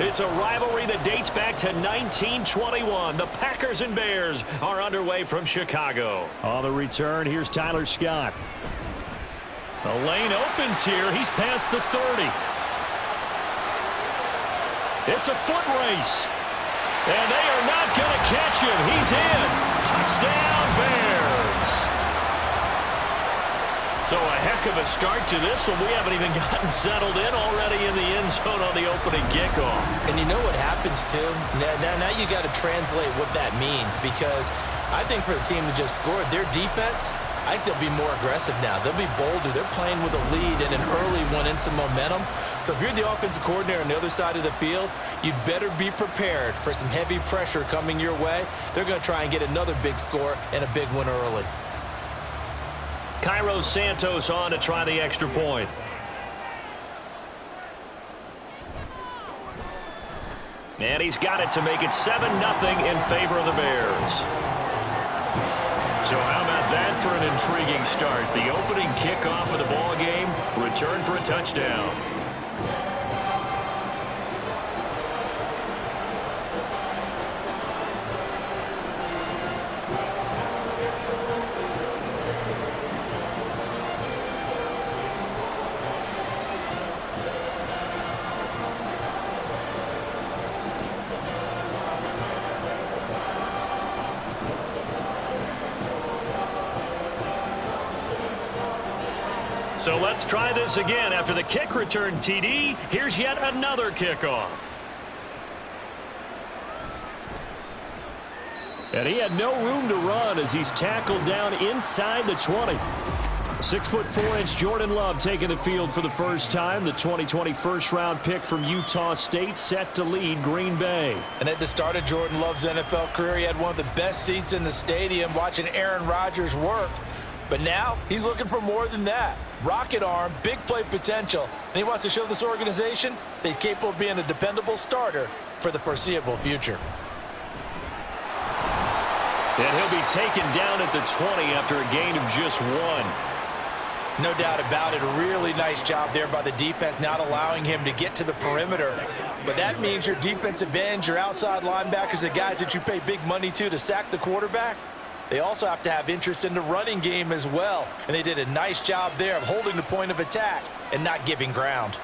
It's a rivalry that dates back to 1921. The Packers and Bears are underway from Chicago. On the return, here's Tyler Scott. The lane opens here. He's past the 30. It's a foot race. And they are not going to catch him. He's in. Touchdown, Bears. So a heck of a start to this one. We haven't even gotten settled in already in the end zone on the opening kickoff. And you know what happens, too? Now you got to translate what that means, because I think for the team that just scored, their defense, I think they'll be more aggressive now. They'll be bolder. They're playing with a lead and an early one and some momentum. So if you're the offensive coordinator on the other side of the field, you'd better be prepared for some heavy pressure coming your way. They're going to try and get another big score and a big one early. Cairo Santos on to try the extra point. And he's got it to make it 7-0 in favor of the Bears. So how about that for an intriguing start? The opening kickoff of the ball game, return for a touchdown. So let's try this again. After the kick return TD, here's yet another kickoff. And he had no room to run as he's tackled down inside the 20. 6'4" Jordan Love taking the field for the first time. The 2020 first-round pick from Utah State set to lead Green Bay. And at the start of Jordan Love's NFL career, he had one of the best seats in the stadium watching Aaron Rodgers work. But now he's looking for more than that. Rocket arm, big play potential. And he wants to show this organization that he's capable of being a dependable starter for the foreseeable future. And he'll be taken down at the 20 after a gain of just 1. No doubt about it. A really nice job there by the defense, not allowing him to get to the perimeter. But that means your defensive ends, your outside linebackers, the guys that you pay big money to sack the quarterback, they also have to have interest in the running game as well. And they did a nice job there of holding the point of attack and not giving ground.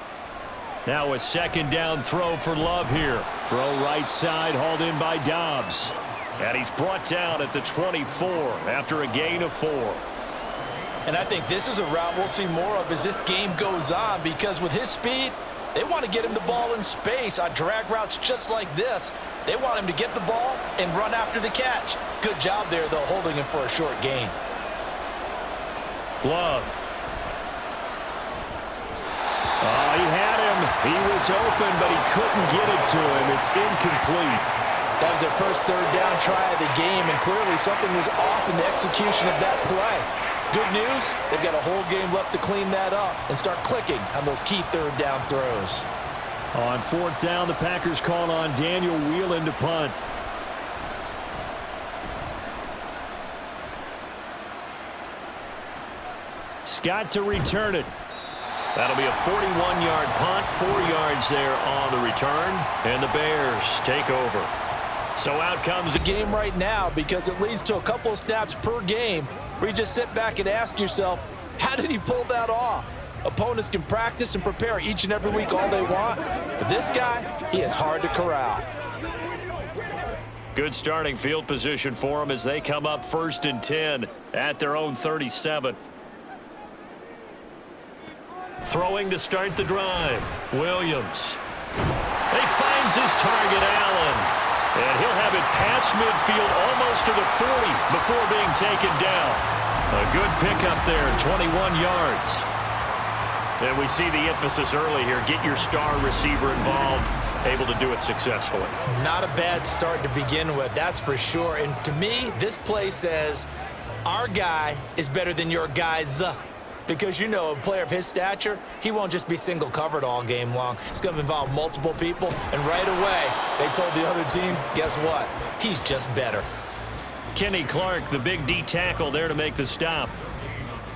Now a second down throw for Love here. Throw right side, hauled in by Dobbs. And he's brought down at the 24 after a gain of 4. And I think this is a route we'll see more of as this game goes on, because with his speed, they want to get him the ball in space on drag routes just like this. They want him to get the ball and run after the catch. Good job there, though, holding him for a short gain. Love. Oh, he had him. He was open, but he couldn't get it to him. It's incomplete. That was their first third down try of the game, and clearly something was off in the execution of that play. Good news, they've got a whole game left to clean that up and start clicking on those key third down throws. On fourth down, the Packers call on Daniel Whelan to punt. Scott to return it. That'll be a 41-yard punt, 4 yards there on the return, and the Bears take over. So out comes the game right now, because it leads to a couple of snaps per game where you just sit back and ask yourself, how did he pull that off? Opponents can practice and prepare each and every week all they want, but this guy, he is hard to corral. Good starting field position for them as they come up 1st and 10 at their own 37. Throwing to start the drive. Williams. He finds his target, Allen. And he'll have it past midfield almost to the 40 before being taken down. A good pickup there, 21 yards. And we see the emphasis early here. Get your star receiver involved, able to do it successfully. Not a bad start to begin with, that's for sure. And to me, this play says our guy is better than your guy's. Because, you know, a player of his stature, he won't just be single covered all game long. It's going to involve multiple people. And right away, they told the other team, guess what? He's just better. Kenny Clark, the big D tackle there to make the stop.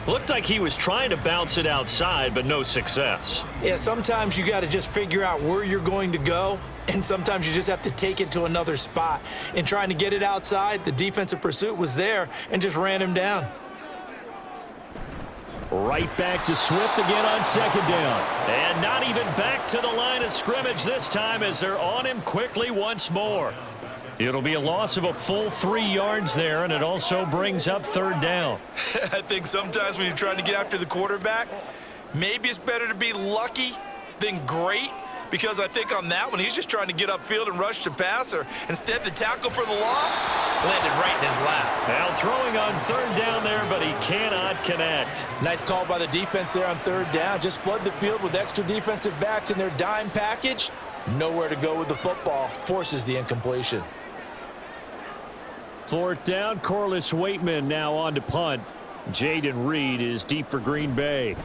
Looked like he was trying to bounce it outside, but no success. Yeah, sometimes you got to just figure out where you're going to go, and sometimes you just have to take it to another spot. In trying to get it outside, the defensive pursuit was there and just ran him down. Right back to Swift again on second down. And not even back to the line of scrimmage this time as they're on him quickly once more. It'll be a loss of a full 3 yards there, and it also brings up third down. I think sometimes when you're trying to get after the quarterback, maybe it's better to be lucky than great, because I think on that one, he's just trying to get upfield and rush the passer. Instead, the tackle for the loss landed right in his lap. Now throwing on third down there, but he cannot connect. Nice call by the defense there on third down. Just flood the field with extra defensive backs in their dime package. Nowhere to go with the football. Forces the incompletion. Fourth down, Corliss Waitman now on to punt. Jaden Reed is deep for Green Bay.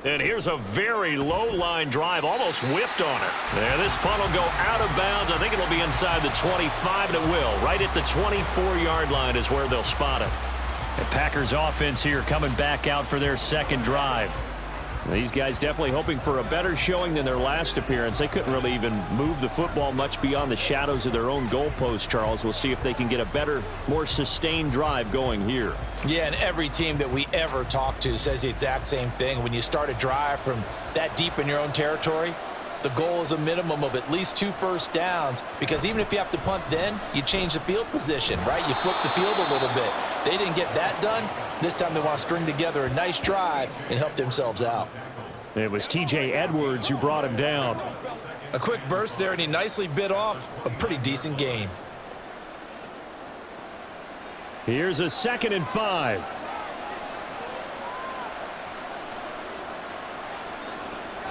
And here's a very low line drive, almost whiffed on it. And this punt will go out of bounds. I think it'll be inside the 25, and it will. Right at the 24-yard line is where they'll spot it. The Packers offense here coming back out for their second drive. These guys definitely hoping for a better showing than their last appearance. They couldn't really even move the football much beyond the shadows of their own goalpost, Charles. We'll see if they can get a better, more sustained drive going here. Yeah, and every team that we ever talk to says the exact same thing. When you start a drive from that deep in your own territory, the goal is a minimum of at least 2 first downs, because even if you have to punt then, you change the field position, right? You flip the field a little bit. They didn't get that done. This time they want to string together a nice drive and help themselves out. It was T.J. Edwards who brought him down. A quick burst there, and he nicely bit off a pretty decent gain. Here's a 2nd and 5.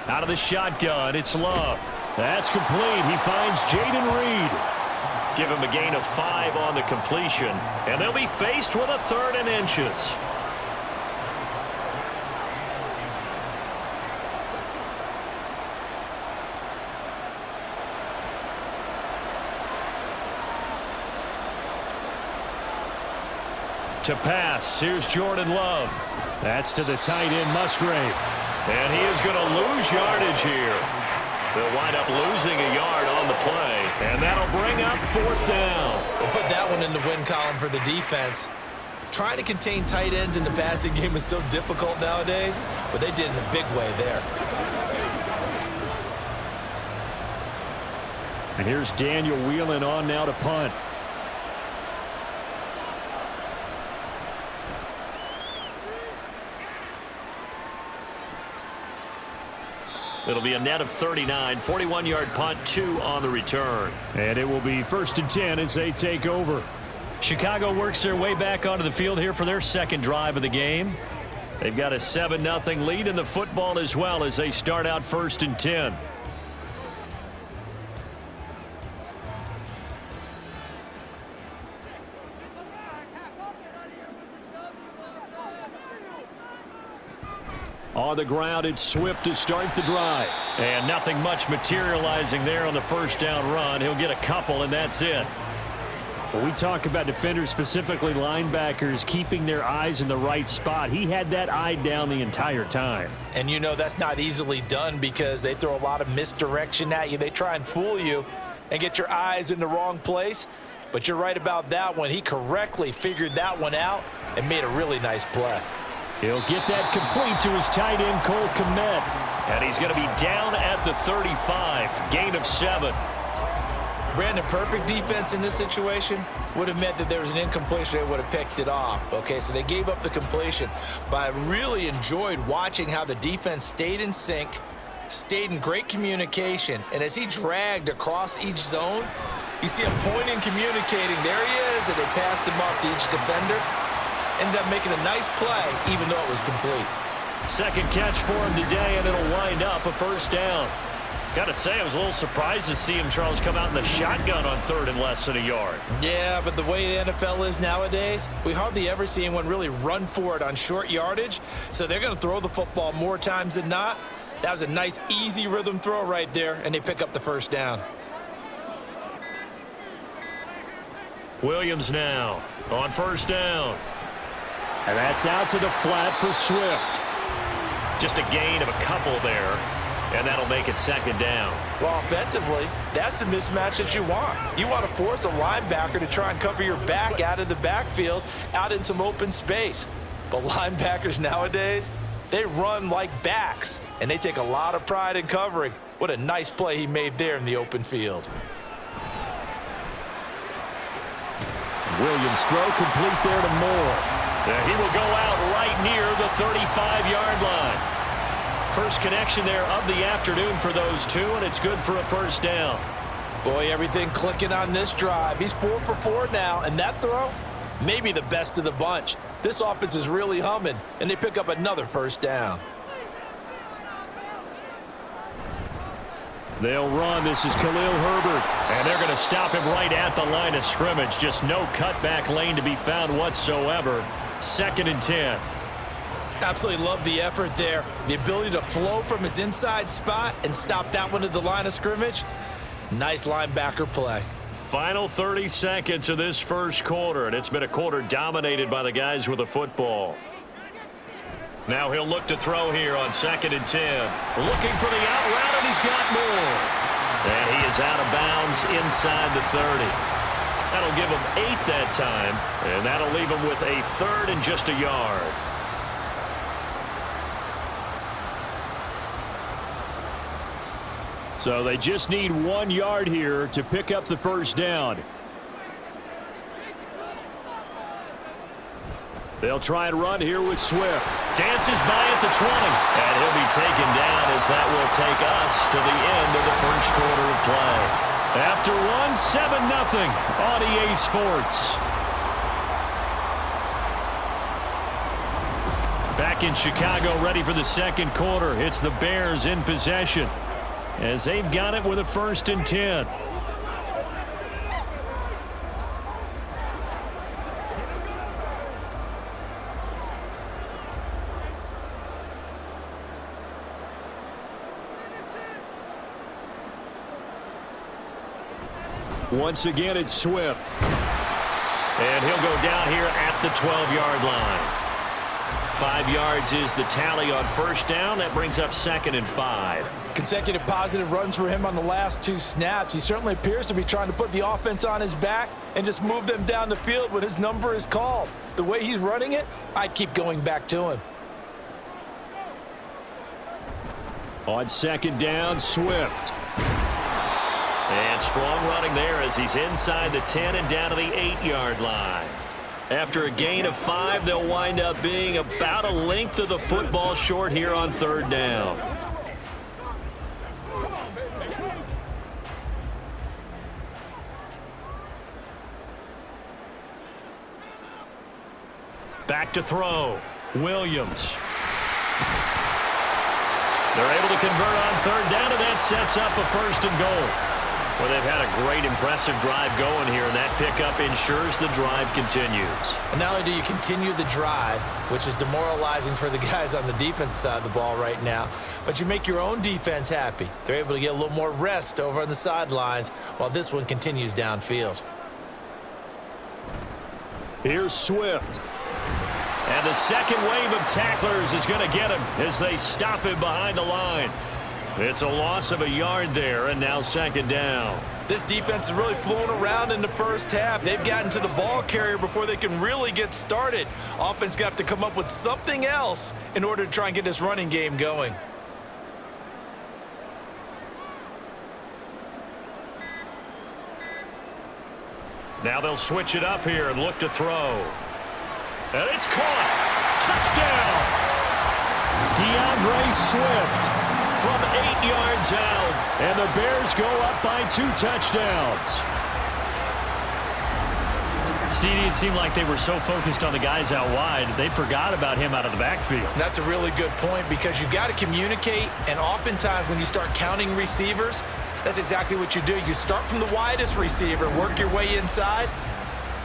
Out of the shotgun, it's Love. That's complete. He finds Jaden Reed. Give him a gain of 5 on the completion, and they'll be faced with a 3rd and inches. To pass, here's Jordan Love. That's to the tight end, Musgrave. And he is going to lose yardage here. They'll wind up losing a yard on the play, and that'll bring up 4th down. We'll put that one in the win column for the defense. Trying to contain tight ends in the passing game is so difficult nowadays, but they did in a big way there. And here's Daniel Whelan on now to punt. It'll be a net of 39, 41-yard punt, 2 on the return. And it will be 1st and 10 as they take over. Chicago works their way back onto the field here for their second drive of the game. They've got a 7-0 lead in the football as well as they start out 1st and 10. On the ground, it's Swift to start the drive. And nothing much materializing there on the first down run. He'll get a couple, and that's it. When we talk about defenders, specifically linebackers, keeping their eyes in the right spot, he had that eye down the entire time. And you know that's not easily done because they throw a lot of misdirection at you. They try and fool you and get your eyes in the wrong place. But you're right about that one. He correctly figured that one out and made a really nice play. He'll get that complete to his tight end, Cole Kmet. And he's going to be down at the 35. Gain of 7. Brandon, perfect defense in this situation would have meant that there was an incompletion. They would have picked it off. Okay, so they gave up the completion. But I really enjoyed watching how the defense stayed in sync, stayed in great communication. And as he dragged across each zone, you see him pointing, communicating. There he is, and they passed him off to each defender. Ended up making a nice play, even though it was complete. Second catch for him today, and it'll wind up a first down. Got to say, I was a little surprised to see him, Charles, come out in the shotgun on 3rd and less than a yard. Yeah, but the way the NFL is nowadays, we hardly ever see anyone really run for it on short yardage. So they're going to throw the football more times than not. That was a nice, easy rhythm throw right there, and they pick up the first down. Williams now on first down. And that's out to the flat for Swift. Just a gain of a couple there, and that'll make it second down. Well, offensively, that's the mismatch that you want. You want to force a linebacker to try and cover your back out of the backfield, out in some open space. But linebackers nowadays, they run like backs, and they take a lot of pride in covering. What a nice play he made there in the open field. Williams' throw complete there to Moore. He will go out right near the 35-yard line. First connection there of the afternoon for those two, and it's good for a first down. Boy, everything clicking on this drive. He's 4 for 4 now, and that throw, maybe the best of the bunch. This offense is really humming, and they pick up another first down. They'll run. This is Khalil Herbert, and they're going to stop him right at the line of scrimmage. Just no cutback lane to be found whatsoever. 2nd and 10. Absolutely love the effort there. The ability to flow from his inside spot and stop that one at the line of scrimmage. Nice linebacker play. Final 30 seconds of this first quarter, and it's been a quarter dominated by the guys with the football. Now he'll look to throw here on 2nd and 10. Looking for the out route, and he's got more. And he is out of bounds inside the 30. That'll give him 8 that time, and that'll leave him with a 3rd and just a yard. So they just need 1 yard here to pick up the first down. They'll try and run here with Swift. Dances by at the 20. And he'll be taken down as that will take us to the end of the first quarter of play. After one, 7-0 on EA Sports. Back in Chicago, ready for the second quarter. It's the Bears in possession, as they've got it with a 1st and 10. Once again, it's Swift. And he'll go down here at the 12-yard line. 5 yards is the tally on first down. That brings up 2nd and 5. Consecutive positive runs for him on the last 2 snaps. He certainly appears to be trying to put the offense on his back and just move them down the field when his number is called. The way he's running it, I'd keep going back to him. On 2nd down, Swift. And strong running there as he's inside the 10 and down to the 8-yard line. After a gain of 5, they'll wind up being about a length of the football short here on 3rd down. Back to throw. Williams. They're able to convert on 3rd down, and that sets up a 1st and goal. Well, they've had a great, impressive drive going here, and that pickup ensures the drive continues. And not only do you continue the drive, which is demoralizing for the guys on the defensive side of the ball right now, but you make your own defense happy. They're able to get a little more rest over on the sidelines while this one continues downfield. Here's Swift. And the second wave of tacklers is going to get him as they stop him behind the line. It's a loss of a yard there, and now 2nd down. This defense is really flown around in the first half. They've gotten to the ball carrier before they can really get started. Offense going to have to come up with something else in order to try and get this running game going. Now they'll switch it up here and look to throw. And it's caught. Touchdown. DeAndre Swift from 8 yards out. And the Bears go up by 2 touchdowns. CD, it seemed like they were so focused on the guys out wide, they forgot about him out of the backfield. That's a really good point because you've got to communicate, and oftentimes when you start counting receivers, that's exactly what you do. You start from the widest receiver, work your way inside.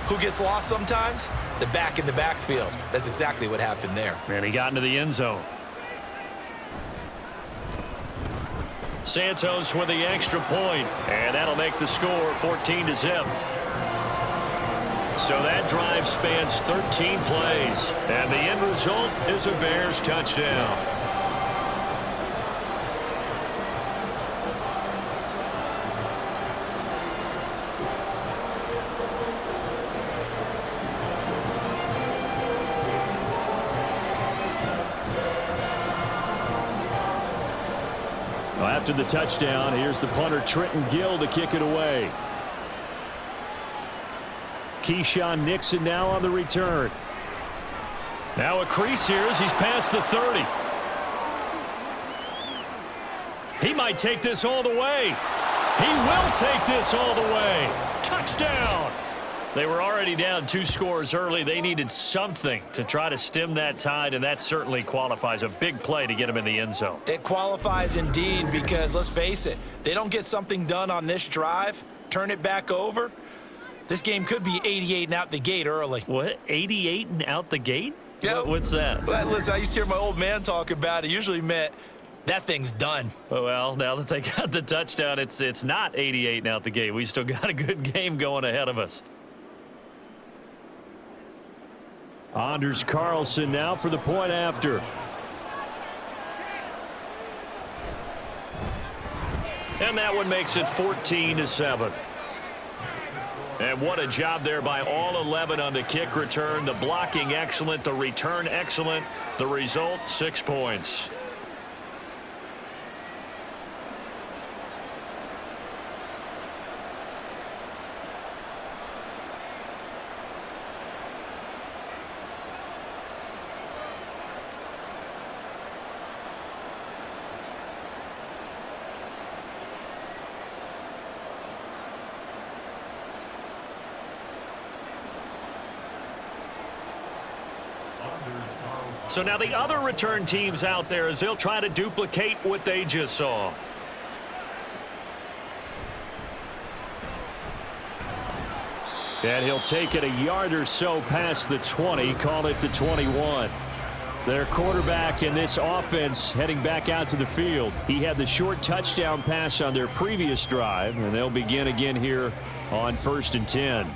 Who gets lost sometimes? The back in the backfield. That's exactly what happened there. And he got into the end zone. Santos with the extra point, and that'll make the score 14-0. So that drive spans 13 plays, and the end result is a Bears touchdown. After the touchdown, here's the punter Trenton Gill to kick it away. Keyshawn Nixon now on the return. Now a crease here as he's past the 30. He might take this all the way. He will take this all the way. Touchdown! They were already down 2 scores early. They needed something to try to stem that tide, and that certainly qualifies. A big play to get him in the end zone. It qualifies indeed because, let's face it, they don't get something done on this drive, turn it back over, this game could be 88 and out the gate early. What? 88 and out the gate? Yep. What's that? Well, listen, I used to hear my old man talk about it. It usually meant that thing's done. Well, now that they got the touchdown, it's not 88 and out the gate. We still got a good game going ahead of us. Anders Carlson now for the point after. And that one makes it 14-7. And what a job there by all 11 on the kick return. The blocking excellent, the return excellent. The result, 6 points. So now the other return teams out there as they'll try to duplicate what they just saw. And he'll take it a yard or so past the 20, call it the 21. Their quarterback in this offense heading back out to the field. He had the short touchdown pass on their previous drive, and they'll begin again here on 1st and 10.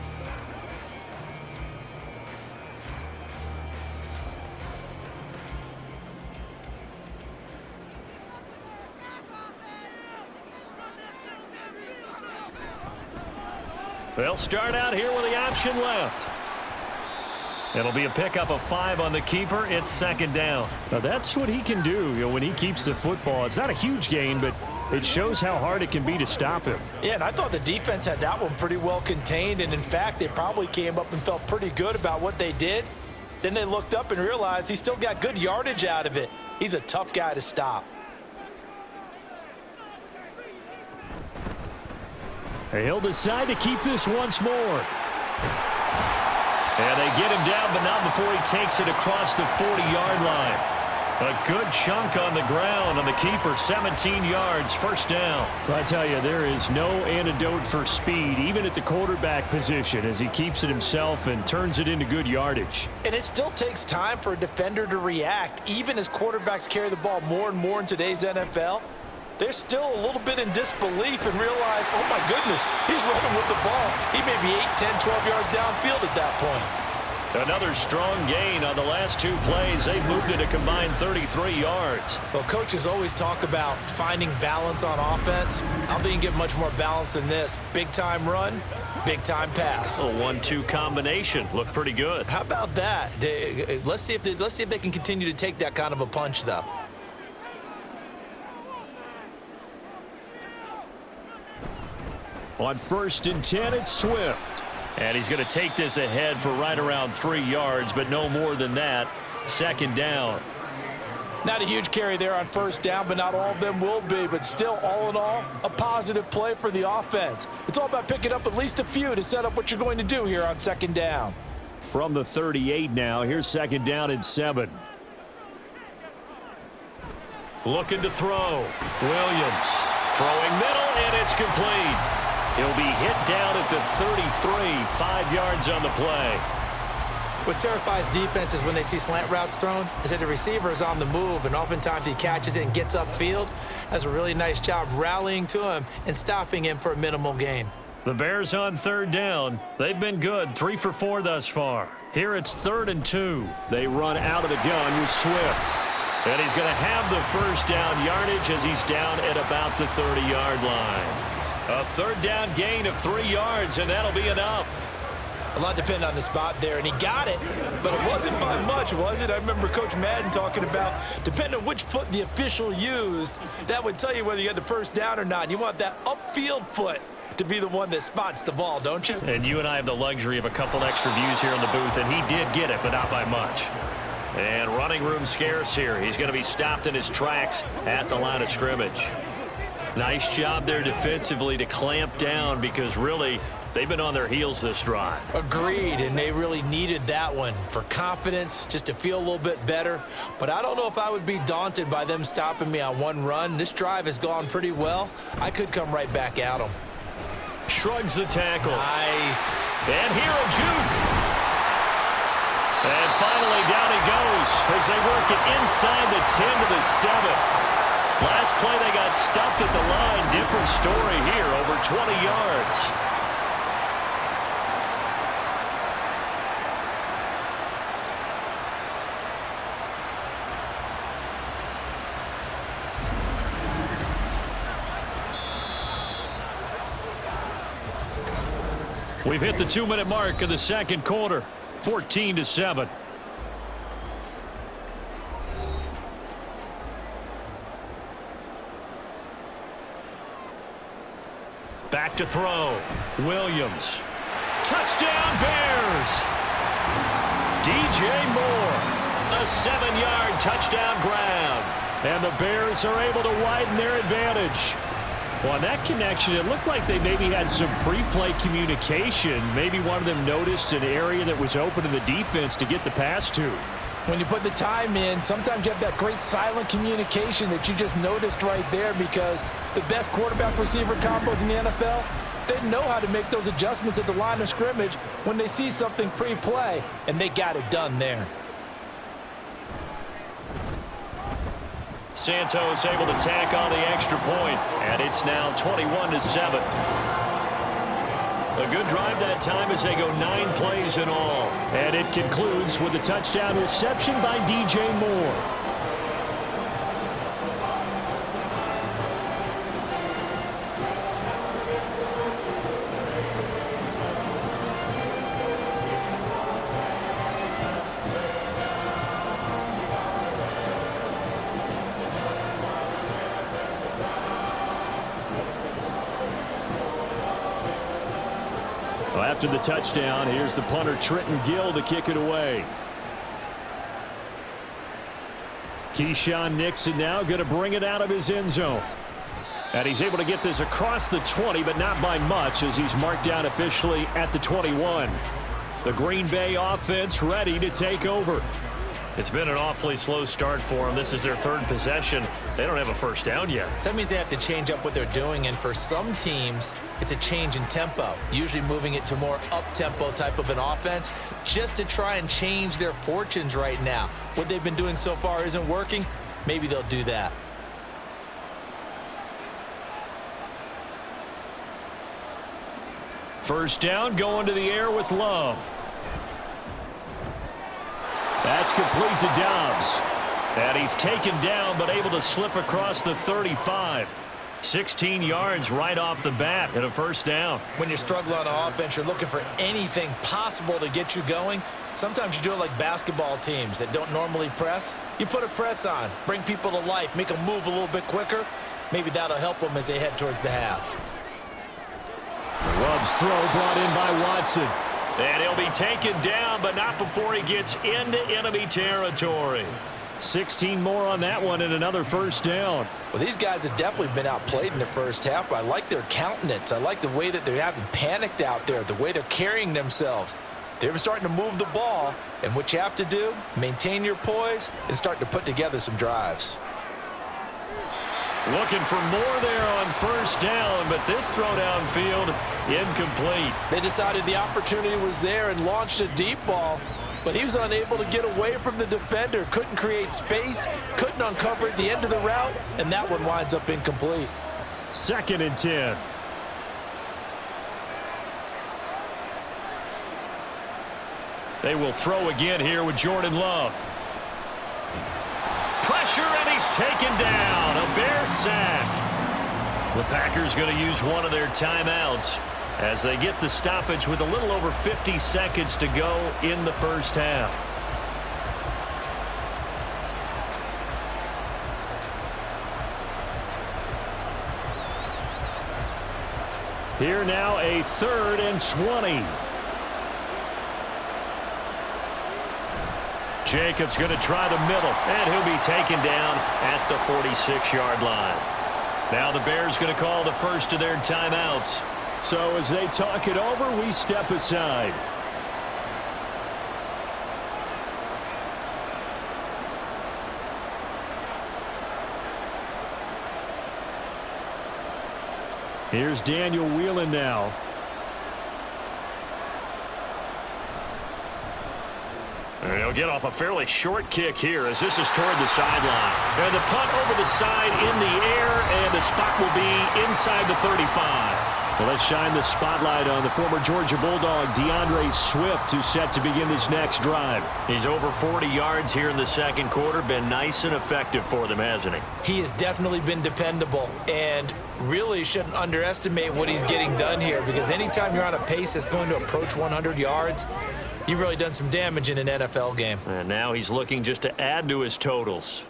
They'll start out here with the option left. It'll be a pickup of 5 on the keeper. It's 2nd down. Now that's what he can do, when he keeps the football. It's not a huge gain, but it shows how hard it can be to stop him. Yeah, and I thought the defense had that one pretty well contained, and in fact, they probably came up and felt pretty good about what they did. Then they looked up and realized he still got good yardage out of it. He's a tough guy to stop. He'll decide to keep this once more. And they get him down, but not before he takes it across the 40-yard line. A good chunk on the ground on the keeper, 17 yards, 1st down. I tell you, there is no antidote for speed, even at the quarterback position, as he keeps it himself and turns it into good yardage. And it still takes time for a defender to react, even as quarterbacks carry the ball more and more in today's NFL. They're still a little bit in disbelief and realize, oh my goodness, he's running with the ball. He may be 8, 10, 12 yards downfield at that point. Another strong gain on the last 2 plays. They moved it a combined 33 yards. Well, coaches always talk about finding balance on offense. I don't think you can get much more balance than this. Big-time run, big-time pass. A 1-2 combination. Looked pretty good. How about that? Let's see if they can continue to take that kind of a punch, though. On 1st and 10, it's Swift. And he's going to take this ahead for right around 3 yards, but no more than that. 2nd down. Not a huge carry there on 1st down, but not all of them will be. But still, all in all, a positive play for the offense. It's all about picking up at least a few to set up what you're going to do here on 2nd down. From the 38 now, here's 2nd down and 7. Looking to throw. Williams throwing middle, and it's complete. He'll be hit down at the 33, 5 yards on the play. What terrifies defenses when they see slant routes thrown is that the receiver is on the move, and oftentimes he catches it and gets upfield. That's a really nice job rallying to him and stopping him for a minimal gain. The Bears on third down. They've been good, 3 for 4 thus far. Here it's 3rd and 2. They run out of the gun with Swift. And he's going to have the first down yardage as he's down at about the 30-yard line. A 3rd down gain of 3 yards, and that'll be enough. A lot depended on the spot there, and he got it, but it wasn't by much, was it? I remember Coach Madden talking about, depending on which foot the official used, that would tell you whether you got the first down or not. You want that upfield foot to be the one that spots the ball, don't you? And you and I have the luxury of a couple extra views here in the booth, and he did get it, but not by much. And running room scarce here. He's going to be stopped in his tracks at the line of scrimmage. Nice job there defensively to clamp down because really they've been on their heels this drive. Agreed, and they really needed that one for confidence, just to feel a little bit better. But I don't know if I would be daunted by them stopping me on one run. This drive has gone pretty well. I could come right back at them. Shrugs the tackle. Nice. And here a juke. And finally down he goes as they work it inside the 10 to the 7. Last play they got stuffed at the line. Different story here, over 20 yards. We've hit the 2-minute mark of the second quarter. 14 to 7. Back to throw. Williams. Touchdown Bears. DJ Moore. A 7-yard touchdown grab. And the Bears are able to widen their advantage. Well, on that connection, it looked like they maybe had some pre-play communication. Maybe one of them noticed an area that was open in the defense to get the pass to. When you put the time in, sometimes you have that great silent communication that you just noticed right there, because the best quarterback-receiver combos in the NFL, they know how to make those adjustments at the line of scrimmage when they see something pre-play, and they got it done there. Santos able to tack on the extra point, and it's now 21 to 7. A good drive that time as they go 9 plays in all. And it concludes with a touchdown reception by DJ Moore. After the touchdown, here's the punter Trenton Gill to kick it away. Keyshawn Nixon now going to bring it out of his end zone. And he's able to get this across the 20, but not by much, as he's marked down officially at the 21. The Green Bay offense ready to take over. It's been an awfully slow start for them. This is their 3rd possession. They don't have a first down yet. So that means they have to change up what they're doing, and for some teams, it's a change in tempo, usually moving it to more up-tempo type of an offense just to try and change their fortunes right now. What they've been doing so far isn't working. Maybe they'll do that. First down, going to the air with Love. That's complete to Dobbs. And he's taken down, but able to slip across the 35. 16 yards right off the bat and a first down. When you're struggling on offense, you're looking for anything possible to get you going. Sometimes you do it like basketball teams that don't normally press. You put a press on, bring people to life, make them move a little bit quicker. Maybe that'll help them as they head towards the half. Love's throw brought in by Watson. And he'll be taken down, but not before he gets into enemy territory. 16 more on that one and another first down. Well, these guys have definitely been outplayed in the first half. I like their countenance. I like the way that they're having panicked out there, the way they're carrying themselves. They're starting to move the ball, and what you have to do, maintain your poise and start to put together some drives. Looking for more there on first down, but this throw downfield incomplete. They decided the opportunity was there and launched a deep ball, but he was unable to get away from the defender, couldn't create space, couldn't uncover at the end of the route, and that one winds up incomplete. 2nd and 10. They will throw again here with Jordan Love. Pressure, and he's taken down. A Bear sack. The Packers going to use one of their timeouts as they get the stoppage with a little over 50 seconds to go in the first half. Here now, a 3rd and 20. Jacobs going to try the middle, and he'll be taken down at the 46-yard line. Now the Bears going to call the first of their timeouts. So as they talk it over, we step aside. Here's Daniel Whelan now. And he'll get off a fairly short kick here as this is toward the sideline. And the punt over the side in the air, and the spot will be inside the 35. Well, let's shine the spotlight on the former Georgia Bulldog, DeAndre Swift, who's set to begin this next drive. He's over 40 yards here in the second quarter. Been nice and effective for them, hasn't he? He has definitely been dependable, and really shouldn't underestimate what he's getting done here, because anytime you're on a pace that's going to approach 100 yards, you've really done some damage in an NFL game. And now he's looking just to add to his totals.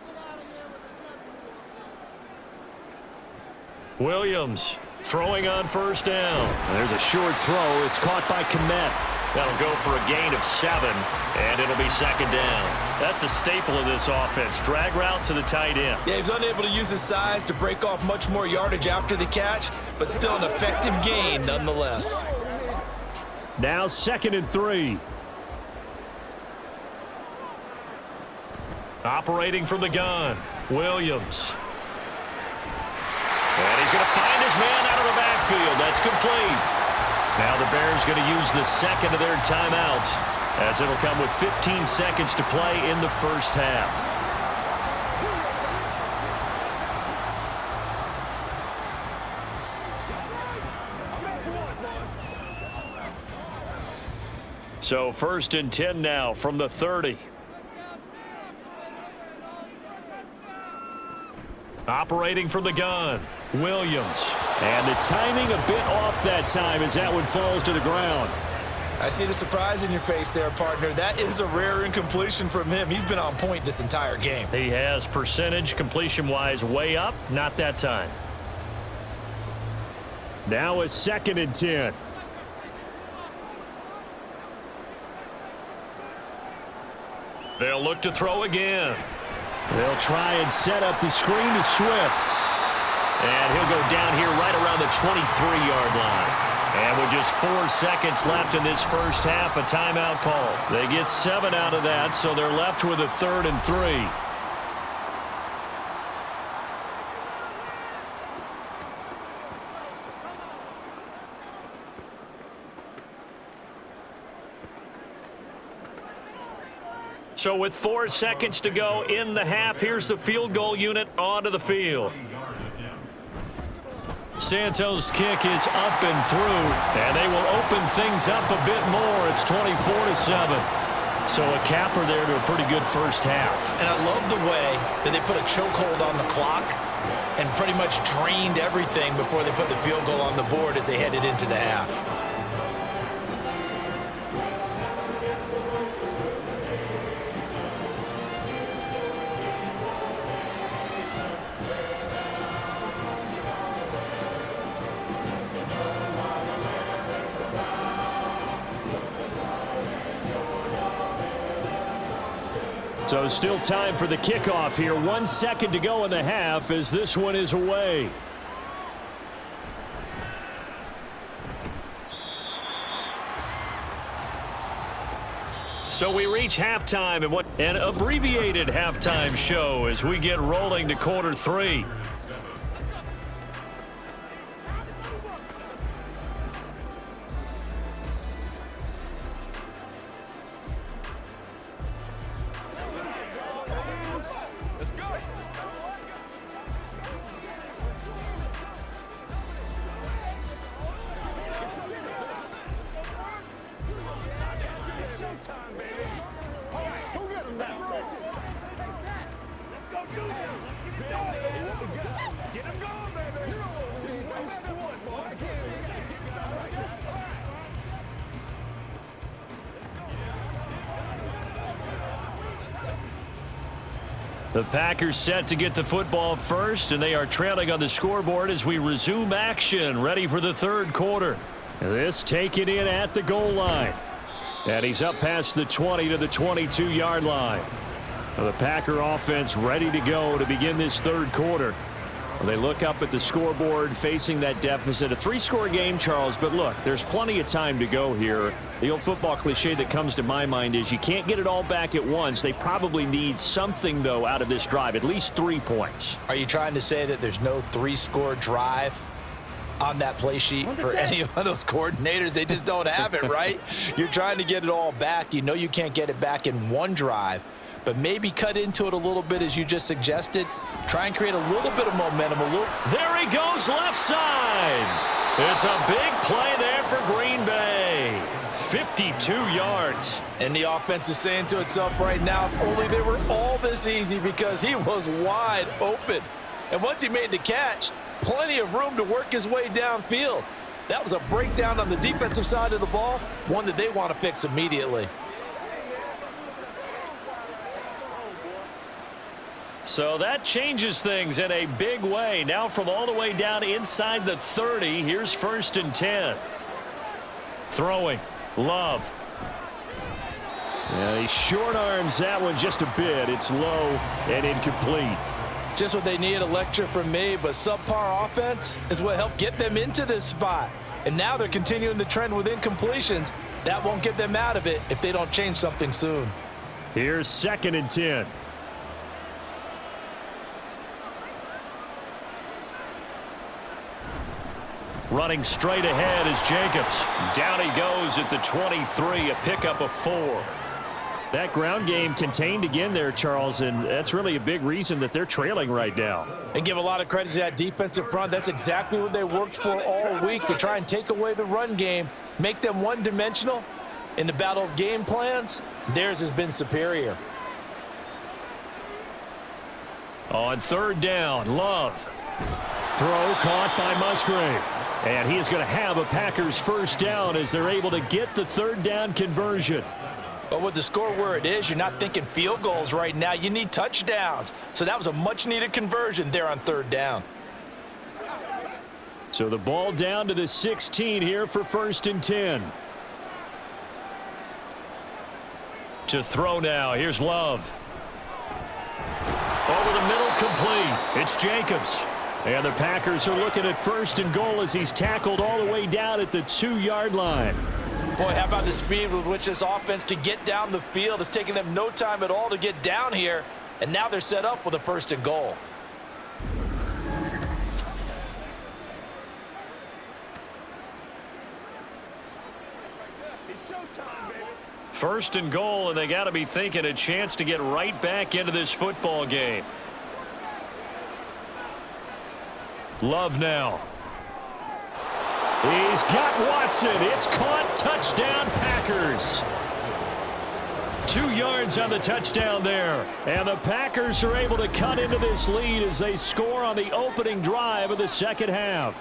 Williams throwing on first down. There's a short throw. It's caught by Kmet. That'll go for a gain of 7, and it'll be second down. That's a staple of this offense. Drag route to the tight end. Yeah, he's unable to use his size to break off much more yardage after the catch, but still an effective gain nonetheless. Now 2nd and 3. Operating from the gun, Williams. And he's going to find his man out of the backfield. That's complete. Now the Bears going to use the second of their timeouts, as it'll come with 15 seconds to play in the first half. So 1st and 10 now from the 30. Operating from the gun, Williams. And the timing a bit off that time as that one falls to the ground. I see the surprise in your face there, partner. That is a rare incompletion from him. He's been on point this entire game. He has percentage completion-wise way up, not that time. Now a 2nd and 10. They'll look to throw again. They'll try and set up the screen to Swift. And he'll go down here right around the 23-yard line. And with just 4 seconds left in this first half, a timeout call. They get 7 out of that, so they're left with a 3rd and 3. So with 4 seconds to go in the half, here's the field goal unit onto the field. Santos' kick is up and through, and they will open things up a bit more. It's 24-7. So a capper there to a pretty good first half. And I love the way that they put a chokehold on the clock and pretty much drained everything before they put the field goal on the board as they headed into the half. So still time for the kickoff here. 1 second to go in the half as this one is away. So we reach halftime and what an abbreviated halftime show as we get rolling to quarter 3. Showtime, baby. The Packers set to get the football first, and they are trailing on the scoreboard as we resume action, ready for the third quarter. This taken in at the goal line. And he's up past the 20 to the 22-yard line. The Packer offense ready to go to begin this third quarter. They look up at the scoreboard facing that deficit. A 3-score game, Charles, but look, there's plenty of time to go here. The old football cliche that comes to my mind is you can't get it all back at once. They probably need something, though, out of this drive, at least 3 points. Are you trying to say that there's no 3-score drive on that play sheet for any of those coordinators? They just don't have it, right? You're trying to get it all back. You know you can't get it back in one drive, but maybe cut into it a little bit as you just suggested. Try and create a little bit of momentum. There he goes left side. It's a big play there for Green Bay. 52 yards. And the offense is saying to itself right now, if only they were all this easy, because he was wide open. And once he made the catch, plenty of room to work his way downfield. That was a breakdown on the defensive side of the ball, one that they want to fix immediately. So that changes things in a big way. Now from all the way down inside the 30, here's 1st and 10. Throwing. Love. Yeah, he short arms that one just a bit. It's low and incomplete. Just what they need, a lecture from me, but subpar offense is what helped get them into this spot. And now they're continuing the trend with incompletions. That won't get them out of it if they don't change something soon. Here's 2nd and 10. Running straight ahead is Jacobs. Down he goes at the 23, a pickup of 4. That ground game contained again there, Charles, and that's really a big reason that they're trailing right now. And give a lot of credit to that defensive front. That's exactly what they worked for all week, to try and take away the run game, make them one-dimensional. In the battle of game plans, theirs has been superior. On 3rd down, Love. Throw caught by Musgrave. And he is going to have a Packers 1st down as they're able to get the 3rd down conversion. But with the score where it is, you're not thinking field goals right now. You need touchdowns. So that was a much-needed conversion there on 3rd down. So the ball down to the 16 here for 1st and 10. To throw now. Here's Love. Over the middle, complete. It's Jacobs. And the Packers are looking at 1st and goal as he's tackled all the way down at the 2-yard line. Boy, how about the speed with which this offense can get down the field? It's taken them no time at all to get down here, and now they're set up with a 1st and goal. It's showtime, baby. 1st and goal, and they got to be thinking a chance to get right back into this football game. Love now. He's got Watson. It's caught. Touchdown, Packers. 2 yards on the touchdown there. And the Packers are able to cut into this lead as they score on the opening drive of the 2nd half.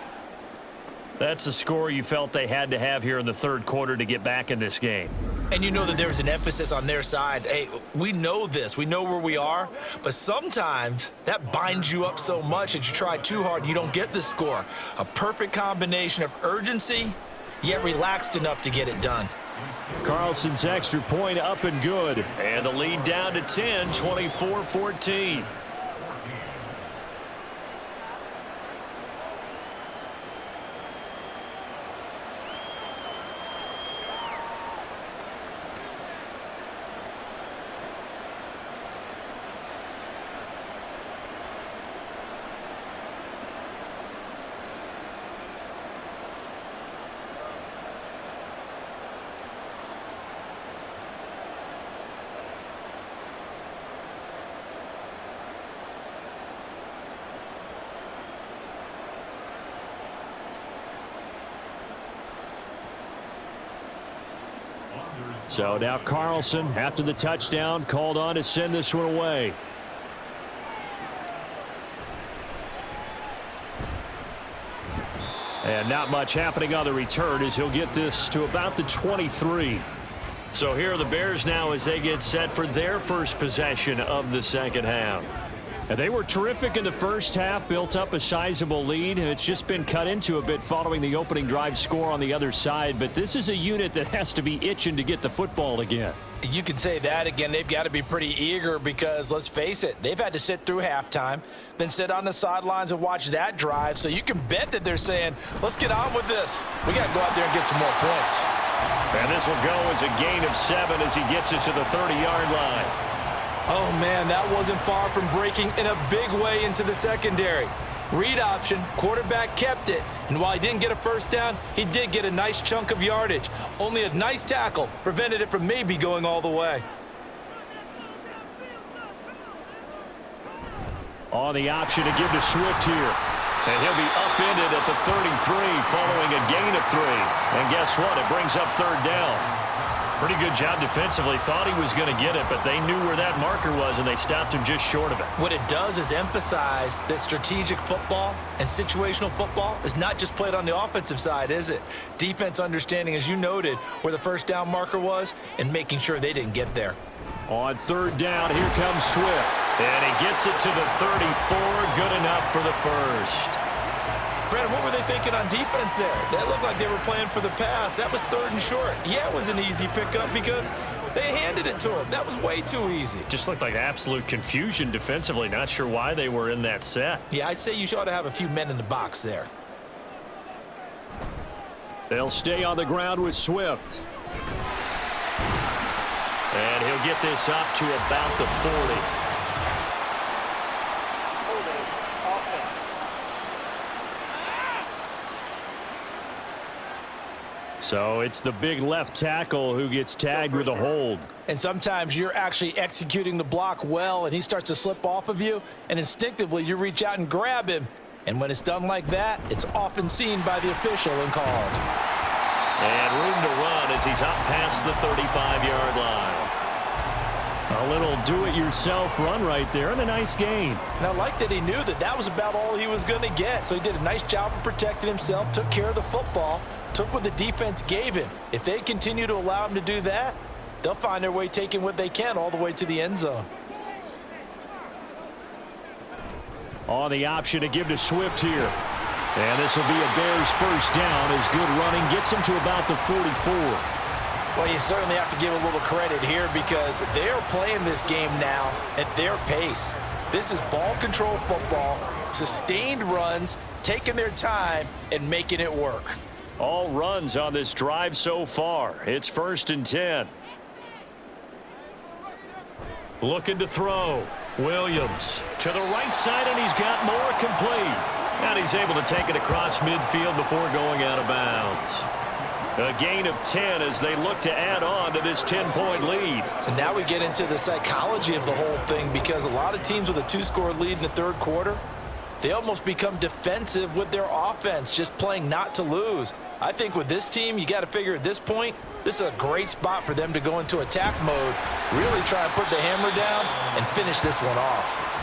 That's a score you felt they had to have here in the 3rd quarter to get back in this game. And you know that there's an emphasis on their side. Hey, we know this. We know where we are. But sometimes that binds you up so much that you try too hard, you don't get the score. A perfect combination of urgency, yet relaxed enough to get it done. Carlson's extra point up and good. And the lead down to 10, 24-14. So now Carlson, after the touchdown, called on to send this one away. And not much happening on the return as he'll get this to about the 23. So here are the Bears now as they get set for their first possession of the 2nd half. And they were terrific in the first half, built up a sizable lead, and it's just been cut into a bit following the opening drive score on the other side. But this is a unit that has to be itching to get the football again. You can say that again. They've got to be pretty eager because, let's face it, they've had to sit through halftime, then sit on the sidelines and watch that drive. So you can bet that they're saying, let's get on with this. We got to go out there and get some more points. And this will go as a gain of 7 as he gets it to the 30-yard line. Oh, man, that wasn't far from breaking in a big way into the secondary. Read option, quarterback kept it, and while he didn't get a first down, he did get a nice chunk of yardage. Only a nice tackle prevented it from maybe going all the way. On the option to give to Swift here. And he'll be upended at the 33 following a gain of 3. And guess what? It brings up 3rd down. Pretty good job defensively. Thought he was going to get it, but they knew where that marker was, and they stopped him just short of it. What it does is emphasize that strategic football and situational football is not just played on the offensive side, is it? Defense understanding, as you noted, where the first down marker was and making sure they didn't get there. On 3rd down, here comes Swift. And he gets it to the 34. Good enough for the first. Brandon, what were they thinking on defense there? That looked like they were playing for the pass. That was 3rd and short. Yeah, it was an easy pickup because they handed it to him. That was way too easy. Just looked like absolute confusion defensively. Not sure why they were in that set. Yeah, I'd say you ought to have a few men in the box there. They'll stay on the ground with Swift. And he'll get this up to about the 40. So it's the big left tackle who gets tagged with a hold. And sometimes you're actually executing the block well, and he starts to slip off of you, and instinctively you reach out and grab him. And when it's done like that, it's often seen by the official and called. And room to run as he's up past the 35-yard line. A little do-it-yourself run right there, and a nice gain. And I like that he knew that that was about all he was going to get. So he did a nice job of protecting himself, took care of the football, took what the defense gave him. If they continue to allow him to do that, they'll find their way taking what they can all the way to the end zone. On the option to give to Swift here. And this will be a Bears first down as good running gets him to about the 44. Well, you certainly have to give a little credit here because they're playing this game now at their pace. This is ball control football, sustained runs, taking their time and making it work. All runs on this drive so far. It's 1st and 10. Looking to throw. Williams to the right side, and he's got more complete. And he's able to take it across midfield before going out of bounds. A gain of 10 as they look to add on to this 10-point lead. And now we get into the psychology of the whole thing because a lot of teams with a 2-score lead in the 3rd quarter, they almost become defensive with their offense, just playing not to lose. I think with this team, you got to figure at this point, this is a great spot for them to go into attack mode, really try and put the hammer down and finish this one off.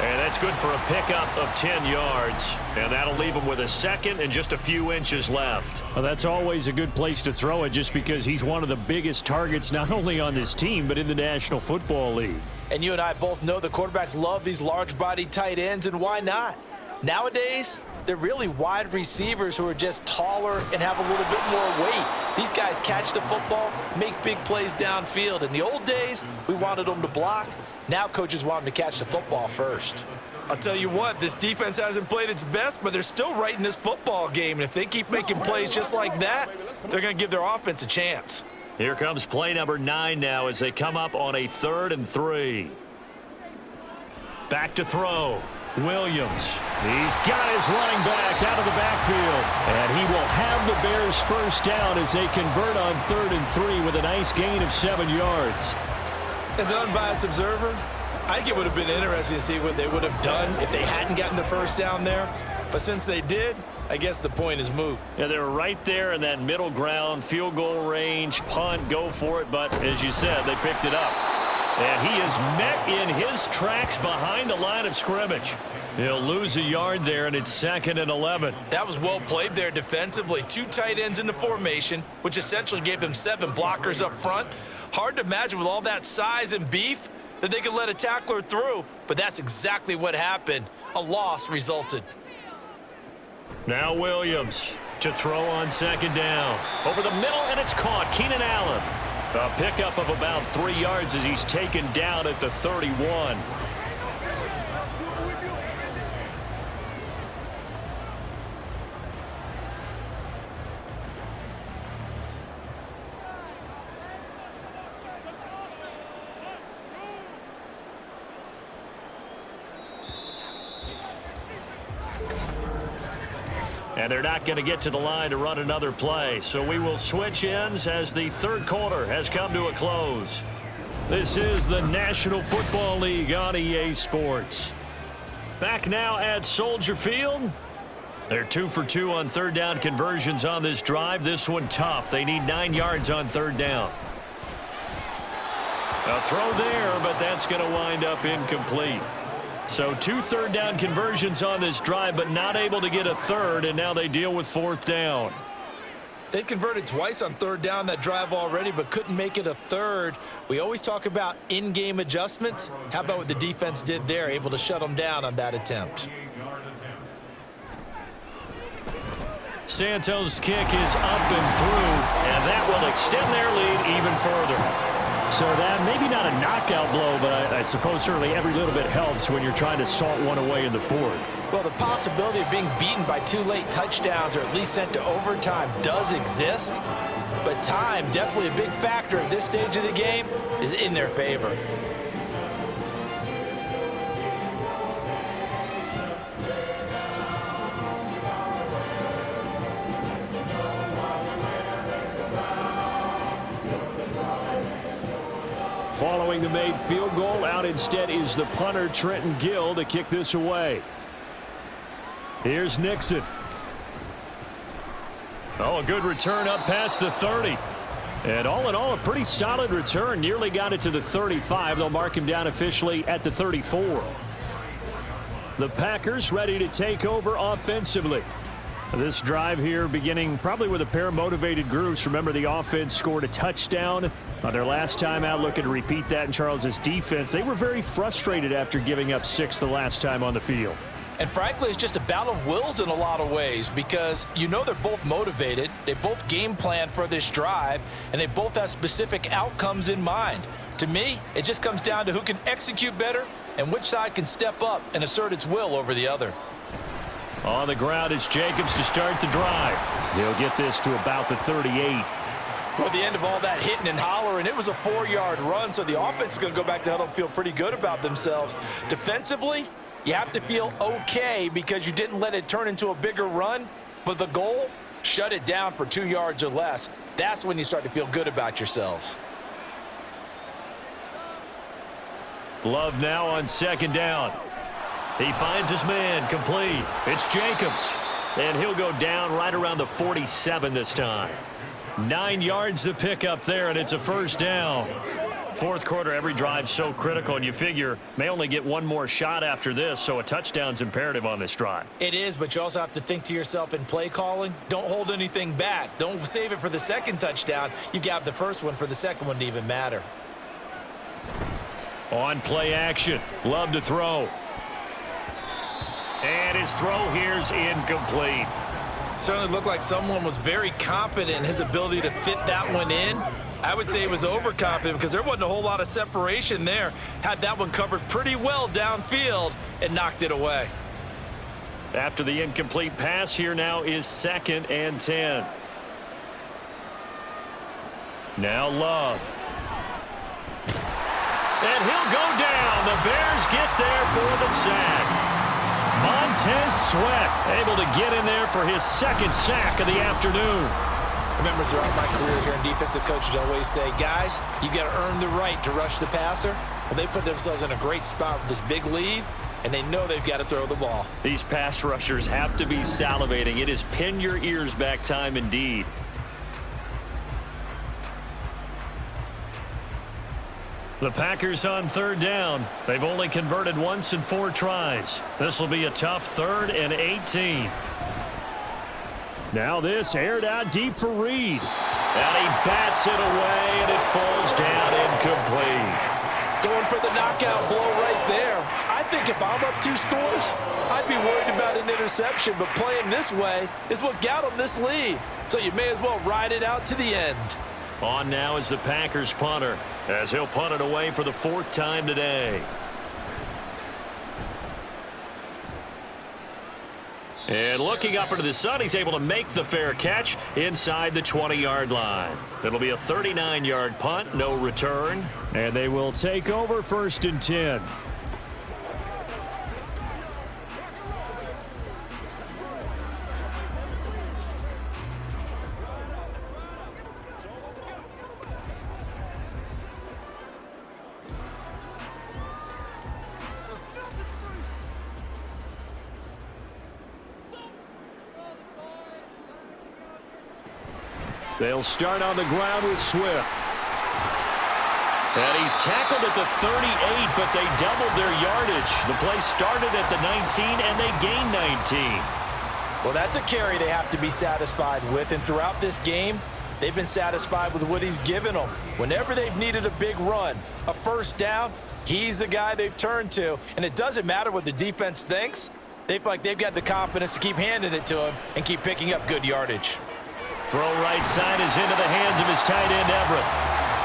And that's good for a pickup of 10 yards. And that'll leave him with a 2nd and just a few inches left. Well, that's always a good place to throw it just because he's one of the biggest targets not only on this team but in the National Football League. And you and I both know the quarterbacks love these large-bodied tight ends, and why not? Nowadays, they're really wide receivers who are just taller and have a little bit more weight. These guys catch the football, make big plays downfield. In the old days, we wanted them to block. Now coaches want them to catch the football first. I'll tell you what, this defense hasn't played its best, but they're still right in this football game. And if they keep making plays just like that, they're going to give their offense a chance. Here comes play number 9 now as they come up on a 3rd and 3. Back to throw. Williams. He's got his running back out of the backfield. And he will have the Bears first down as they convert on 3rd and 3 with a nice gain of 7 yards. As an unbiased observer, I think it would have been interesting to see what they would have done if they hadn't gotten the first down there. But since they did, I guess the point is moot. Yeah, they were right there in that middle ground, field goal range, punt, go for it. But as you said, they picked it up. And he is met in his tracks behind the line of scrimmage. He'll lose a yard there, and it's 2nd and 11. That was well played there defensively. 2 tight ends in the formation, which essentially gave them 7 blockers up front. Hard to imagine with all that size and beef, that they could let a tackler through, but that's exactly what happened. A loss resulted. Now Williams to throw on second down. Over the middle, and it's caught. Keenan Allen. A pickup of about 3 yards as he's taken down at the 31. And they're not going to get to the line to run another play. So we will switch ends as the third quarter has come to a close. This is the National Football League on EA Sports. Back now at Soldier Field. They're 2 for 2 on third down conversions on this drive. This one tough. They need 9 yards on third down. A throw there, but that's going to wind up incomplete. So 2 third down conversions on this drive, but not able to get a third, and now they deal with fourth down. They converted twice on third down that drive already, but couldn't make it a third. We always talk about in-game adjustments. How about what the defense did there, able to shut them down on that attempt? Santos' kick is up and through, and that will extend their lead even further. So that maybe not a knockout blow, but I suppose certainly every little bit helps when you're trying to salt one away in the fourth. Well, the possibility of being beaten by 2 late touchdowns or at least sent to overtime does exist, but time, definitely a big factor at this stage of the game, is in their favor. Following the made field goal, out instead is the punter, Trenton Gill, to kick this away. Here's Nixon. Oh, a good return up past the 30. And all in all, a pretty solid return. Nearly got it to the 35. They'll mark him down officially at the 34. The Packers ready to take over offensively. This drive here beginning probably with a pair of motivated groups. Remember, the offense scored a touchdown on their last time out. Looking to repeat that in Charles's defense. They were very frustrated after giving up 6 the last time on the field. And frankly, it's just a battle of wills in a lot of ways because you know they're both motivated. They both game plan for this drive, and they both have specific outcomes in mind. To me, it just comes down to who can execute better and which side can step up and assert its will over the other. On the ground, it's Jacobs to start the drive. He'll get this to about the 38. Well, at the end of all that hitting and hollering, it was a 4-yard run, so the offense is going to go back to huddle and feel pretty good about themselves. Defensively, you have to feel okay because you didn't let it turn into a bigger run, but the goal, shut it down for 2 yards or less. That's when you start to feel good about yourselves. Love now on second down. He finds his man, complete. It's Jacobs, and he'll go down right around the 47 this time. 9 yards to pick up there, and it's a first down. Fourth quarter, every drive's so critical, and you figure may only get one more shot after this, so a touchdown's imperative on this drive. It is, but you also have to think to yourself in play calling, don't hold anything back. Don't save it for the second touchdown. You've got the first one for the second one to even matter. On play action, Love to throw. And his throw here's incomplete. Certainly looked like someone was very confident in his ability to fit that one in. I would say he was overconfident because there wasn't a whole lot of separation there. Had that one covered pretty well downfield and knocked it away. After the incomplete pass, here now is 2nd and 10. Now Love. And he'll go down. The Bears get there for the sack. Montez Sweat able to get in there for his 2nd sack of the afternoon. Remember, throughout my career here in defensive coaches, I always say, guys, you got to earn the right to rush the passer. Well, they put themselves in a great spot with this big lead, and they know they've got to throw the ball. These pass rushers have to be salivating. It is pin your ears back time indeed. The Packers on third down. They've only converted once in 4 tries. This will be a tough 3rd and 18. Now this aired out deep for Reed. And he bats it away, and it falls down incomplete. Going for the knockout blow right there. I think if I'm up 2 scores, I'd be worried about an interception, but playing this way is what got them this lead. So you may as well ride it out to the end. On now is the Packers punter, as he'll punt it away for the 4th time today. And looking up into the sun, he's able to make the fair catch inside the 20-yard line. It'll be a 39-yard punt, no return. And they will take over 1st and 10. They'll start on the ground with Swift. And he's tackled at the 38, but they doubled their yardage. The play started at the 19, and they gained 19. Well, that's a carry they have to be satisfied with, and throughout this game, they've been satisfied with what he's given them. Whenever they've needed a big run, a 1st down, he's the guy they've turned to, and it doesn't matter what the defense thinks. They feel like they've got the confidence to keep handing it to him and keep picking up good yardage. Throw right side is into the hands of his tight end, Everett.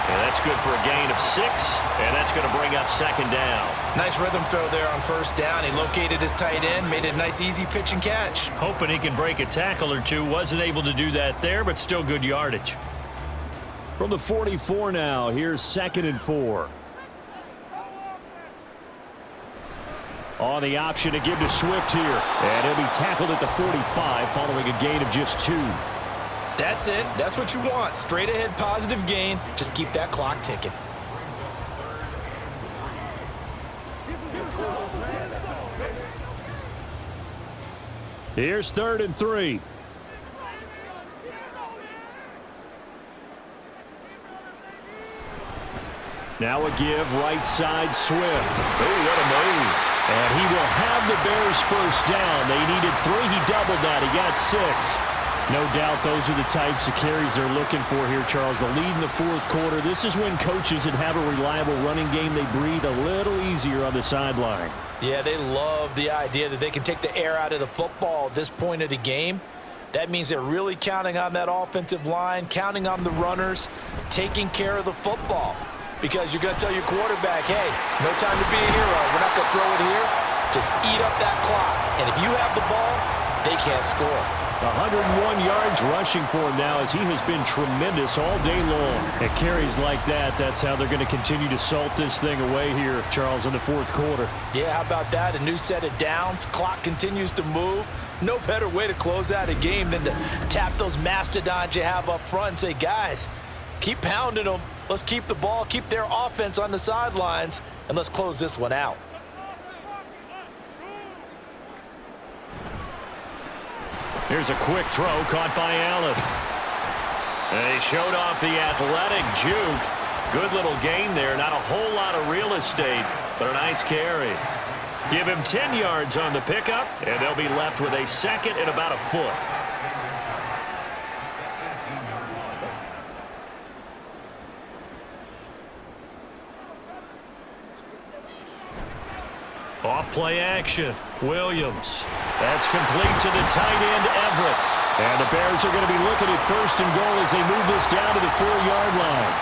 And that's good for a gain of 6, and that's going to bring up 2nd down. Nice rhythm throw there on 1st down. He located his tight end, made it a nice, easy pitch and catch. Hoping he can break a tackle or two. Wasn't able to do that there, but still good yardage. From the 44 now, here's 2nd and 4. On the option to give to Swift here. And he'll be tackled at the 45 following a gain of just 2. That's it. That's what you want. Straight ahead positive gain. Just keep that clock ticking. Here's 3rd and 3. Now a give right side Swift. Oh, what a move. And he will have the Bears 1st down. They needed 3. He doubled that. He got 6. No doubt those are the types of carries they're looking for here, Charles. The lead in the 4th quarter. This is when coaches that have a reliable running game, they breathe a little easier on the sideline. Yeah, they love the idea that they can take the air out of the football at this point of the game. That means they're really counting on that offensive line, counting on the runners, taking care of the football. Because you're going to tell your quarterback, hey, no time to be a hero. We're not going to throw it here. Just eat up that clock. And if you have the ball, they can't score. 101 yards rushing for him now as he has been tremendous all day long. At carries like that, that's how they're going to continue to salt this thing away here, Charles, in the 4th quarter. Yeah, how about that? A new set of downs. Clock continues to move. No better way to close out a game than to tap those mastodons you have up front and say, guys, keep pounding them. Let's keep the ball, keep their offense on the sidelines, and let's close this one out. Here's a quick throw caught by Allen. And he showed off the athletic juke. Good little gain there. Not a whole lot of real estate, but a nice carry. Give him 10 yards on the pickup, and they'll be left with a 2nd and about a foot. Off play action. Williams. That's complete to the tight end, Everett. And the Bears are going to be looking at 1st and goal as they move this down to the 4-yard line.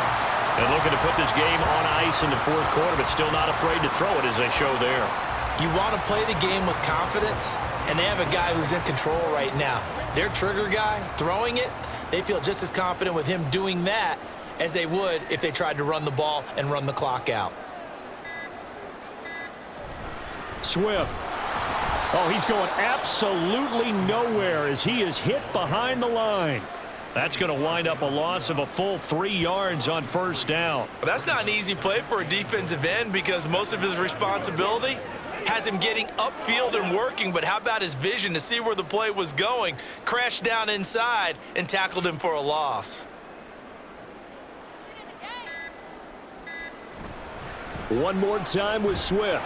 And looking to put this game on ice in the 4th quarter, but still not afraid to throw it as they show there. You want to play the game with confidence, and they have a guy who's in control right now. Their trigger guy, throwing it, they feel just as confident with him doing that as they would if they tried to run the ball and run the clock out. Swift. Oh, he's going absolutely nowhere as he is hit behind the line. That's going to wind up a loss of a full 3 yards on 1st down. Well, that's not an easy play for a defensive end because most of his responsibility has him getting upfield and working, but how about his vision to see where the play was going, crashed down inside, and tackled him for a loss. One more time with Swift.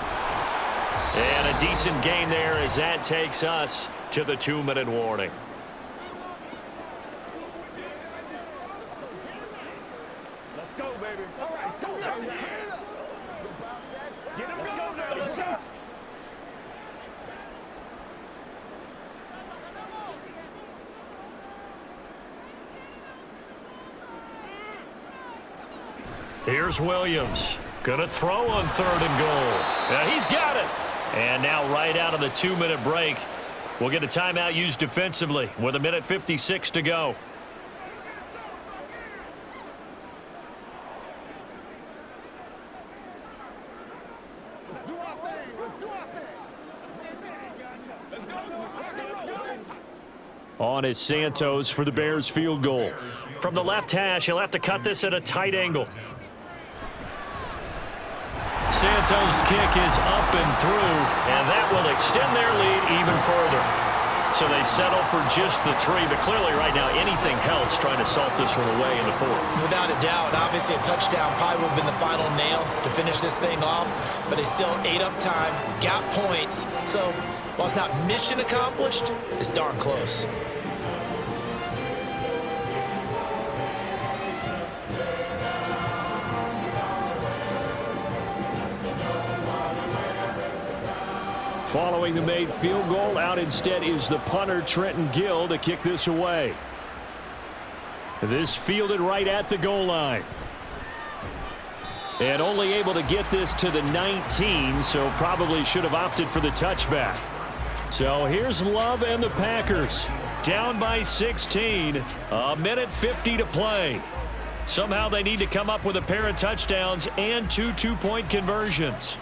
And a decent gain there as that takes us to the 2-minute warning. Let's go, baby. All right, let's go. Here's Williams. Going to throw on 3rd and goal. Yeah, he's got it. And now right out of the 2-minute break, we'll get a timeout used defensively with 1:56 to go. Let's do our thing. Let's do our thing. Let's go. On is Santos for the Bears field goal. From the left hash, he'll have to cut this at a tight angle. Santos' kick is up and through, and that will extend their lead even further. So they settle for just the 3, but clearly right now anything helps trying to salt this one away in the 4th. Without a doubt, obviously a touchdown probably would have been the final nail to finish this thing off, but they still ate up time, got points. So while it's not mission accomplished, it's darn close. Following the made field goal, out instead is the punter, Trenton Gill, to kick this away. This fielded right at the goal line. And only able to get this to the 19, so probably should have opted for the touchback. So here's Love and the Packers. Down by 16, 1:50 to play. Somehow they need to come up with a pair of touchdowns and 2 two-point conversions.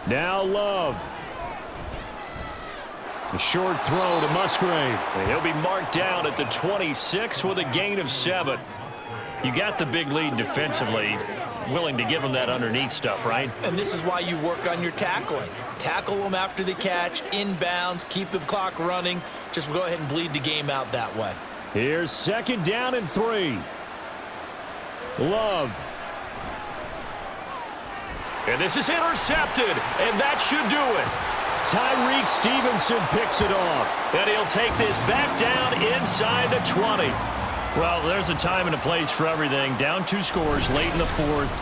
Now Love. A short throw to Musgrave. And he'll be marked down at the 26 with a gain of 7. You got the big lead defensively. Willing to give them that underneath stuff, right? And this is why you work on your tackling. Tackle them after the catch, inbounds, keep the clock running. Just go ahead and bleed the game out that way. Here's 2nd down and 3. Love. And this is intercepted, and that should do it. Tyreek Stevenson picks it off, and he'll take this back down inside the 20. Well, there's a time and a place for everything. Down 2 scores late in the 4th.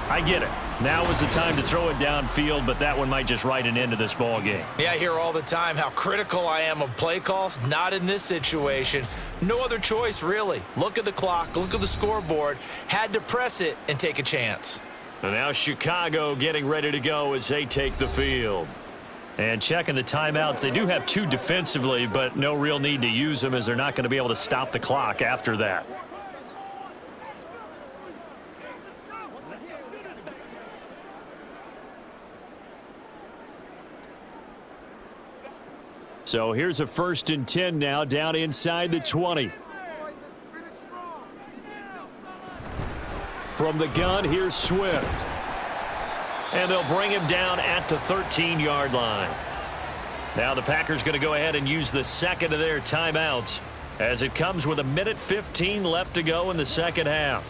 I get it. Now is the time to throw it downfield, but that one might just write an end to this ball game. Yeah, I hear all the time how critical I am of play calls. Not in this situation. No other choice, really. Look at the clock, look at the scoreboard. Had to press it and take a chance. And now Chicago getting ready to go as they take the field. And checking the timeouts. They do have 2 defensively, but no real need to use them as they're not going to be able to stop the clock after that. So here's a 1st and 10 now down inside the 20. From the gun, here's Swift. And they'll bring him down at the 13-yard line. Now the Packers going to go ahead and use the 2nd of their timeouts as it comes with 1:15 left to go in the 2nd half.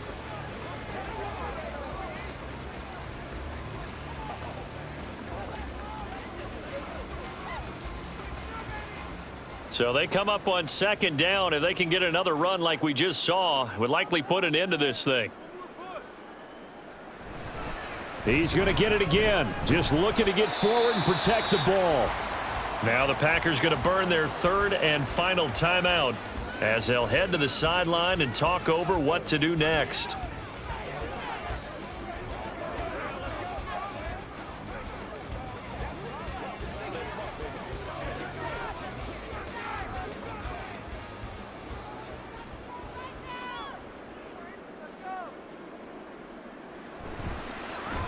So they come up on 2nd down. If they can get another run like we just saw, would likely put an end to this thing. He's going to get it again. Just looking to get forward and protect the ball. Now the Packers going to burn their 3rd and final timeout as they'll head to the sideline and talk over what to do next.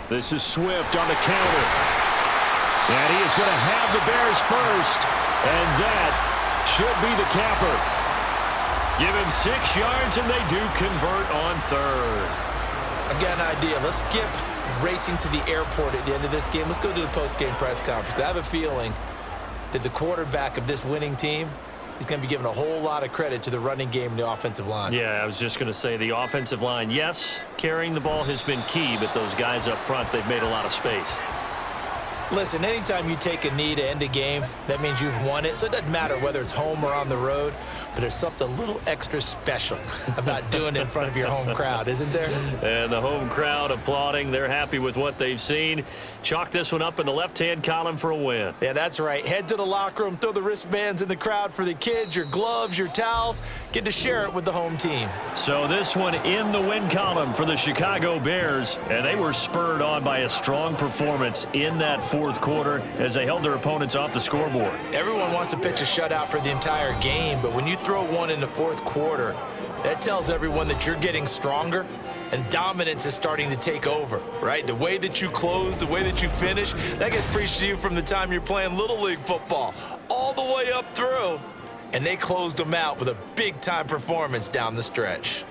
This is Swift on the counter. And he is going to have the Bears first. And that should be the capper. Give him 6 yards, and they do convert on 3rd. I've got an idea. Let's skip racing to the airport at the end of this game. Let's go to the post-game press conference. I have a feeling that the quarterback of this winning team is going to be given a whole lot of credit to the running game and the offensive line. Yeah, I was just going to say the offensive line, yes, carrying the ball has been key, but those guys up front, they've made a lot of space. Listen, anytime you take a knee to end a game, that means you've won it. So it doesn't matter whether it's home or on the road. But there's something a little extra special about doing it in front of your home crowd, isn't there? And the home crowd applauding. They're happy with what they've seen. Chalk this one up in the left-hand column for a win. Yeah, that's right. Head to the locker room, throw the wristbands in the crowd for the kids, your gloves, your towels. Get to share it with the home team. So this one in the win column for the Chicago Bears, and they were spurred on by a strong performance in that fourth quarter as they held their opponents off the scoreboard. Everyone wants to pitch a shutout for the entire game, but when you throw one in the fourth quarter, that tells everyone that you're getting stronger and dominance is starting to take over, right? The way that you close, the way that you finish, that gets preached to you from the time you're playing Little League football all the way up through. And they closed them out with a big-time performance down the stretch.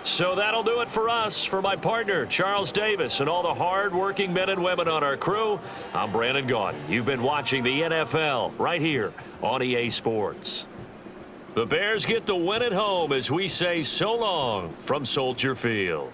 So that'll do it for us. For my partner, Charles Davis, and all the hard-working men and women on our crew, I'm Brandon Gaudin. You've been watching the NFL right here on EA Sports. The Bears get the win at home as we say so long from Soldier Field.